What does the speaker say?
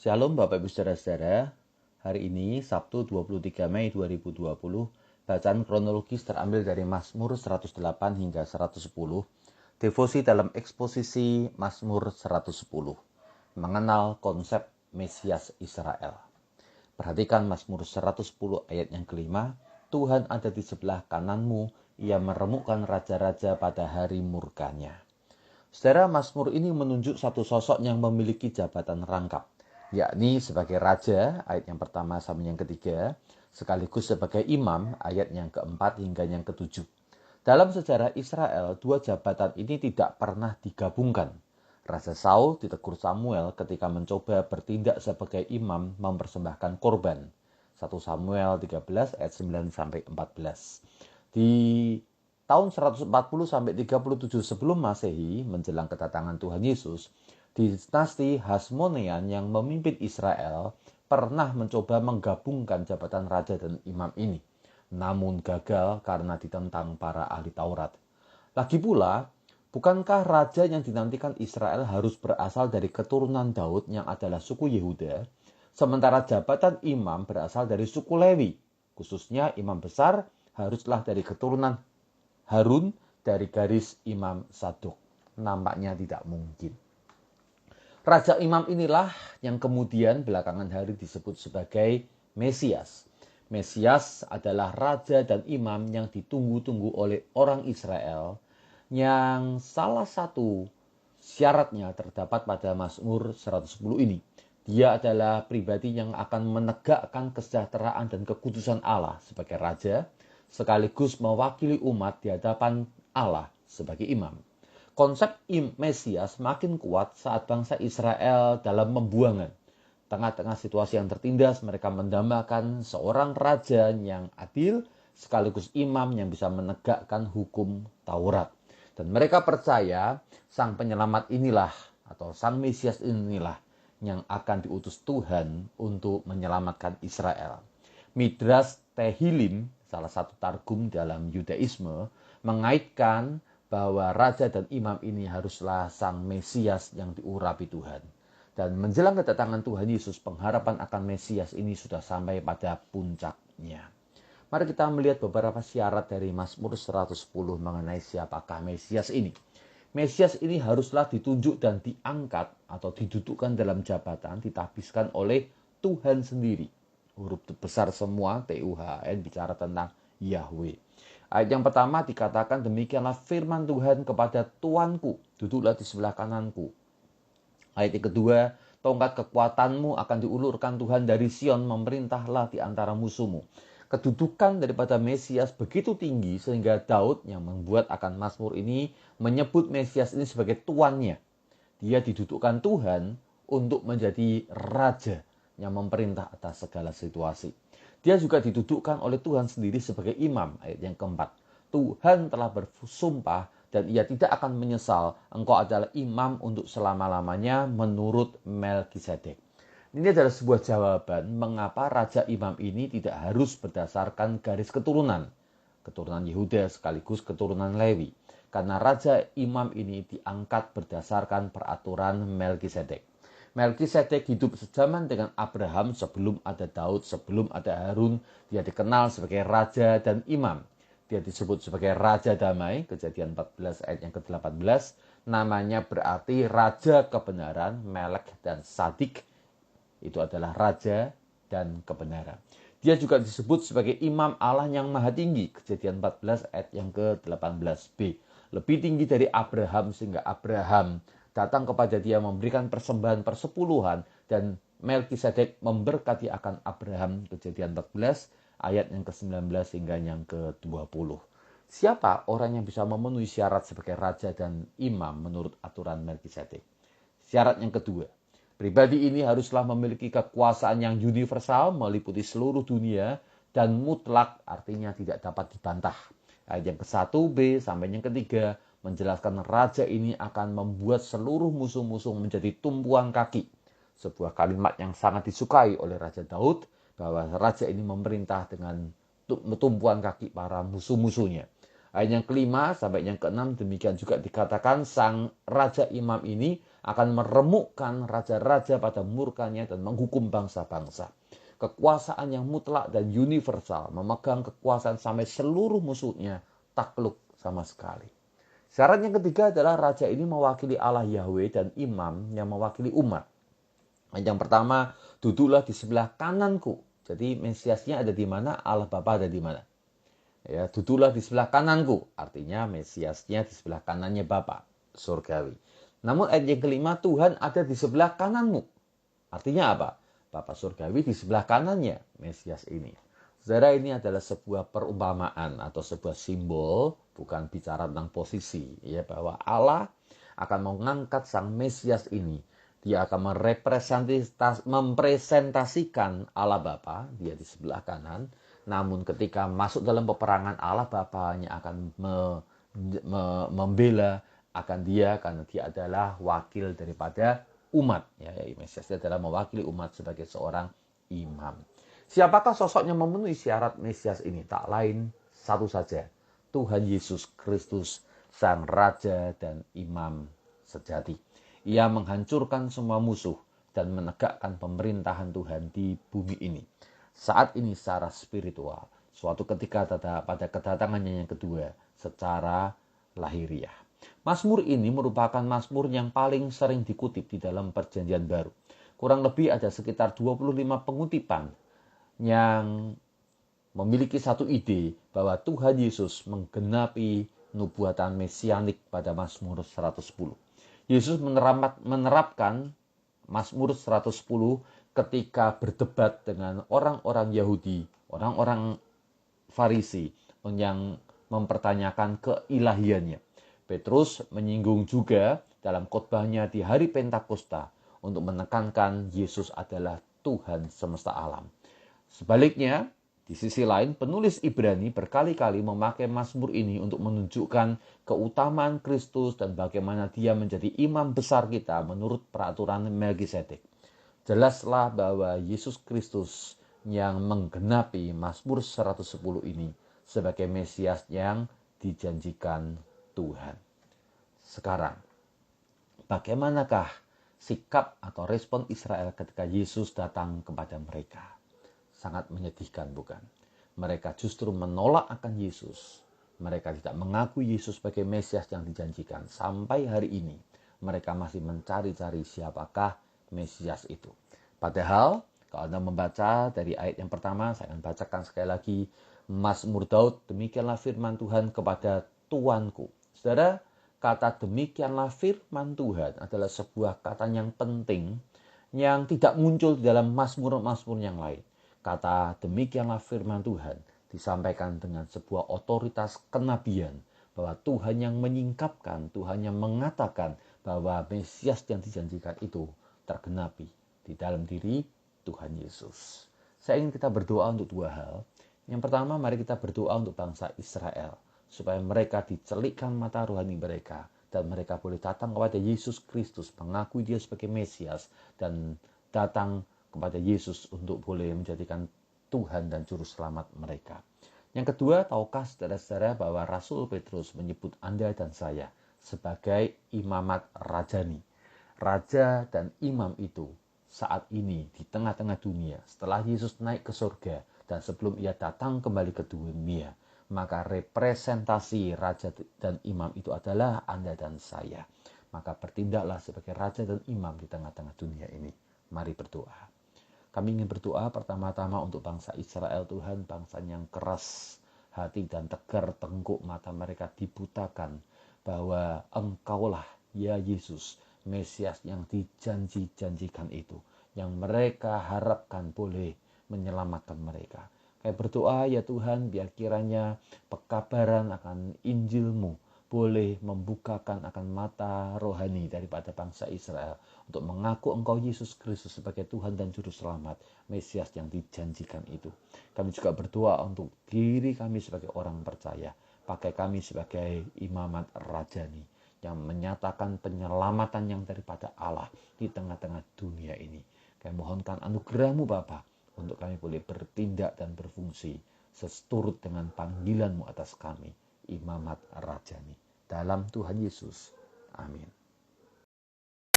Shalom Bapak Ibu Saudara-saudara. Hari ini Sabtu 23 Mei 2020. Bacaan kronologis terambil dari Mazmur 108 hingga 110. Devosi dalam eksposisi Mazmur 110. Mengenal konsep Mesias Israel. Perhatikan Mazmur 110 ayat yang kelima. Tuhan ada di sebelah kananmu, ia meremukkan raja-raja pada hari murkanya. Saudara, Mazmur ini menunjuk satu sosok yang memiliki jabatan rangkap, yakni sebagai raja, ayat yang pertama sampai yang ketiga, sekaligus sebagai imam, ayat yang keempat hingga yang ketujuh. Dalam sejarah Israel, dua jabatan ini tidak pernah digabungkan. Raja Saul ditegur Samuel ketika mencoba bertindak sebagai imam mempersembahkan korban. 1 Samuel 13 ayat 9 sampai 14. Di tahun 140 sampai 37 sebelum Masehi, menjelang kedatangan Tuhan Yesus, dinasti Hasmonean yang memimpin Israel pernah mencoba menggabungkan jabatan raja dan imam ini, namun gagal karena ditentang para ahli Taurat. Lagi pula, bukankah raja yang dinantikan Israel harus berasal dari keturunan Daud yang adalah suku Yehuda, sementara jabatan imam berasal dari suku Lewi, khususnya imam besar haruslah dari keturunan Harun dari garis Imam Sadok. Nampaknya tidak mungkin. Raja imam inilah yang kemudian belakangan hari disebut sebagai Mesias. Mesias adalah raja dan imam yang ditunggu-tunggu oleh orang Israel, yang salah satu syaratnya terdapat pada Mazmur 110 ini. Dia adalah pribadi yang akan menegakkan kesejahteraan dan kekudusan Allah sebagai raja, sekaligus mewakili umat di hadapan Allah sebagai imam. Konsep Mesias makin kuat saat bangsa Israel dalam pembuangan. Tengah-tengah situasi yang tertindas, mereka mendambakan seorang raja yang adil, sekaligus imam yang bisa menegakkan hukum Taurat. Dan mereka percaya sang penyelamat inilah, atau sang Mesias inilah, yang akan diutus Tuhan untuk menyelamatkan Israel. Midrash Tehillim, salah satu targum dalam Yudaisme, mengaitkan bahwa raja dan imam ini haruslah sang Mesias yang diurapi Tuhan. Dan menjelang kedatangan Tuhan Yesus, pengharapan akan Mesias ini sudah sampai pada puncaknya. Mari kita melihat beberapa syarat dari Mazmur 110 mengenai siapakah Mesias ini. Mesias ini haruslah ditunjuk dan diangkat atau didudukkan dalam jabatan, ditahbiskan oleh Tuhan sendiri. Huruf besar semua, TUHN, bicara tentang Yahweh. Ayat yang pertama dikatakan, demikianlah firman Tuhan kepada Tuanku, duduklah di sebelah kananku. Ayat yang kedua, tongkat kekuatanmu akan diulurkan Tuhan dari Sion, memerintahlah di antara musuhmu. Kedudukan daripada Mesias begitu tinggi sehingga Daud yang membuat akan Mazmur ini menyebut Mesias ini sebagai tuannya. Dia didudukkan Tuhan untuk menjadi raja yang memerintah atas segala situasi. Dia juga didudukkan oleh Tuhan sendiri sebagai imam. Ayat yang keempat, Tuhan telah bersumpah dan ia tidak akan menyesal, engkau adalah imam untuk selama-lamanya menurut Melkisedek. Ini adalah sebuah jawaban mengapa raja imam ini tidak harus berdasarkan garis keturunan Yehuda sekaligus keturunan Lewi. Karena raja imam ini diangkat berdasarkan peraturan Melkisedek. Melkisedek hidup sejaman dengan Abraham sebelum ada Daud, sebelum ada Harun. Dia dikenal sebagai raja dan imam. Dia disebut sebagai Raja Damai, Kejadian 14 ayat yang ke-18. Namanya berarti Raja Kebenaran, Melek dan Sadik. Itu adalah Raja dan Kebenaran. Dia juga disebut sebagai Imam Allah yang Maha Tinggi, Kejadian 14 ayat yang ke-18b. Lebih tinggi dari Abraham sehingga Abraham datang kepada dia memberikan persembahan persepuluhan dan Melkisedek memberkati akan Abraham, Kejadian 14 ayat yang ke-19 hingga yang ke-20. Siapa orang yang bisa memenuhi syarat sebagai raja dan imam menurut aturan Melkisedek? Syarat yang kedua, pribadi ini haruslah memiliki kekuasaan yang universal meliputi seluruh dunia dan mutlak, artinya tidak dapat dibantah. Ayat yang ke-1b sampai yang ketiga menjelaskan raja ini akan membuat seluruh musuh-musuh menjadi tumpuan kaki. Sebuah kalimat yang sangat disukai oleh Raja Daud, bahwa raja ini memerintah dengan tumpuan kaki para musuh-musuhnya. Ayat yang kelima sampai yang keenam demikian juga dikatakan sang raja imam ini akan meremukkan raja-raja pada murkanya dan menghukum bangsa-bangsa. Kekuasaan yang mutlak dan universal, memegang kekuasaan sampai seluruh musuhnya takluk sama sekali. Syarat yang ketiga adalah raja ini mewakili Allah Yahweh dan imam yang mewakili umat. Yang pertama, duduklah di sebelah kananku. Jadi Mesiasnya ada di mana, Allah Bapa ada di mana. Ya, duduklah di sebelah kananku. Artinya Mesiasnya di sebelah kanannya Bapa, surgawi. Namun ayat yang kelima, Tuhan ada di sebelah kananmu. Artinya apa? Bapa surgawi di sebelah kanannya Mesias ini. Saudara, ini adalah sebuah perumpamaan atau sebuah simbol, bukan bicara tentang posisi, ya, bahwa Allah akan mengangkat sang Mesias ini. Dia akan mempresentasikan Allah Bapa, dia di sebelah kanan. Namun ketika masuk dalam peperangan, Allah Bapanya akan membela akan dia, karena dia adalah wakil daripada umat. Ya, Mesias adalah mewakili umat sebagai seorang imam. Siapakah sosoknya memenuhi syarat Mesias ini? Tak lain satu saja, Tuhan Yesus Kristus, sang Raja dan Imam sejati. Ia menghancurkan semua musuh dan menegakkan pemerintahan Tuhan di bumi ini. Saat ini secara spiritual, suatu ketika pada kedatangannya yang kedua secara lahiriah. Mazmur ini merupakan mazmur yang paling sering dikutip di dalam Perjanjian Baru. Kurang lebih ada sekitar 25 pengutipan yang memiliki satu ide bahwa Tuhan Yesus menggenapi nubuatan mesianik pada Mazmur 110. Yesus menerapkan Mazmur 110 ketika berdebat dengan orang-orang Yahudi, orang-orang Farisi yang mempertanyakan keilahiannya. Petrus menyinggung juga dalam khotbahnya di hari Pentakosta untuk menekankan Yesus adalah Tuhan semesta alam. Sebaliknya, di sisi lain, penulis Ibrani berkali-kali memakai Mazmur ini untuk menunjukkan keutamaan Kristus dan bagaimana dia menjadi imam besar kita menurut peraturan Melkisedek. Jelaslah bahwa Yesus Kristus yang menggenapi Mazmur 110 ini sebagai Mesias yang dijanjikan Tuhan. Sekarang, bagaimanakah sikap atau respon Israel ketika Yesus datang kepada mereka? Sangat menyedihkan, bukan? Mereka justru menolak akan Yesus. Mereka tidak mengakui Yesus sebagai Mesias yang dijanjikan. Sampai hari ini mereka masih mencari-cari siapakah Mesias itu. Padahal kalau Anda membaca dari ayat yang pertama, saya akan bacakan sekali lagi. Mazmur Daud, demikianlah firman Tuhan kepada Tuanku. Saudara, kata demikianlah firman Tuhan adalah sebuah kata yang penting yang tidak muncul di dalam mazmur-mazmur yang lain. Kata demikianlah firman Tuhan disampaikan dengan sebuah otoritas kenabian bahwa Tuhan yang menyingkapkan, Tuhan yang mengatakan bahwa Mesias yang dijanjikan itu tergenapi di dalam diri Tuhan Yesus. Saya ingin kita berdoa untuk dua hal. Yang pertama, mari kita berdoa untuk bangsa Israel supaya mereka dicelikkan mata rohani mereka dan mereka boleh datang kepada Yesus Kristus, mengakui dia sebagai Mesias dan datang kepada Yesus untuk boleh menjadikan Tuhan dan Juru Selamat mereka. Yang kedua, tahukah saudara-saudara bahwa Rasul Petrus menyebut Anda dan saya sebagai imamat rajani. Raja dan imam itu saat ini di tengah-tengah dunia setelah Yesus naik ke surga dan sebelum ia datang kembali ke dunia, maka representasi raja dan imam itu adalah Anda dan saya. Maka bertindaklah sebagai raja dan imam di tengah-tengah dunia ini. Mari berdoa. Kami ingin berdoa pertama-tama untuk bangsa Israel, Tuhan, bangsa yang keras hati dan tegar tengkuk, mata mereka dibutakan bahwa Engkaulah, ya Yesus, Mesias yang dijanji-janjikan itu, yang mereka harapkan boleh menyelamatkan mereka. Kami berdoa ya Tuhan, biar kiranya pekabaran akan Injil-Mu boleh membukakan akan mata rohani daripada bangsa Israel untuk mengaku Engkau Yesus Kristus sebagai Tuhan dan Juru Selamat, Mesias yang dijanjikan itu. Kami juga berdoa untuk diri kami sebagai orang percaya, pakai kami sebagai imamat rajani yang menyatakan penyelamatan yang daripada Allah di tengah-tengah dunia ini. Kami mohonkan anugerah-Mu Bapa untuk kami boleh bertindak dan berfungsi seturut dengan panggilan-Mu atas kami. imamat rajani. Dalam Tuhan Yesus. Amin.